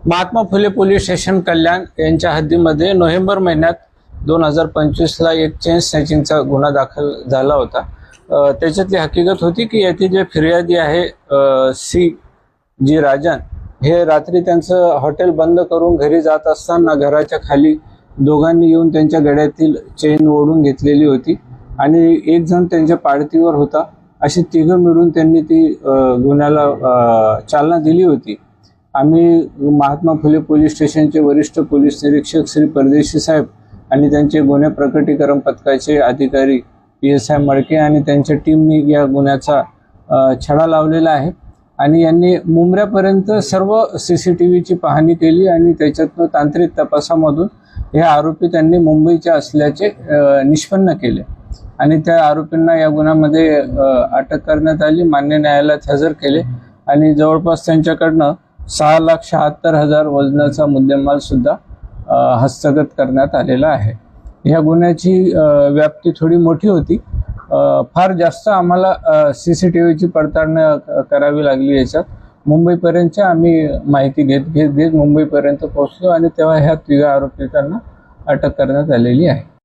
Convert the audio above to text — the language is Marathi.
महात्मा फुले पोलीस स्टेशन कल्याण यांच्या हद्दीमध्ये नोव्हेंबर महिन्यात 2025ला एक चेन स्नॅचिंगचा गुन्हा दाखल झाला होता। त्याच्यातली हकीकत होती की यातील जे फिर्यादी आहे सी जी राजन हे रात्री त्यांचं हॉटेल बंद करून घरी जात असताना घराच्या खाली दोघांनी येऊन त्यांच्या गळ्यातील चेन ओढून घेतलेली होती आणि एक जण त्यांच्या पाळतीवर होता। अशी तिघं मिळून त्यांनी ती गुन्ह्याला चालना दिली होती। आम्ही महात्मा फुले पोलीस स्टेशनचे वरिष्ठ पोलीस निरीक्षक श्री परदेशी साहेब आणि त्यांचे गुन्हे प्रकटीकरण पथकाचे अधिकारी PSI मडके आणि त्यांच्या टीमने या गुन्ह्याचा छडा लावलेला आहे आणि यांनी मुंबऱ्यापर्यंत सर्व CCTVची पाहणी केली आणि त्याच्यातून तांत्रिक तपासामधून हे आरोपी त्यांनी मुंबईचे असल्याचे निष्पन्न केले आणि त्या आरोपींना या गुन्ह्यामध्ये अटक करण्यात आली, मान्य न्यायालयात हजर केले आणि जवळपास त्यांच्याकडनं 6,76,000 वजनाचा मुद्देमाल सुद्धा हस्तगत करण्यात आलेला आहे। या गुन्ह्याची व्याप्ती थोडी मोठी होती, फार जास्त आम्हाला CCTVची पडताळणी करावी लागली। याच्यात मुंबईपर्यंत आम्ही माहिती घेत मुंबईपर्यंत पोहोचलो आणि तेव्हा ह्या तिघा आरोपितांना अटक करण्यात आलेली आहे।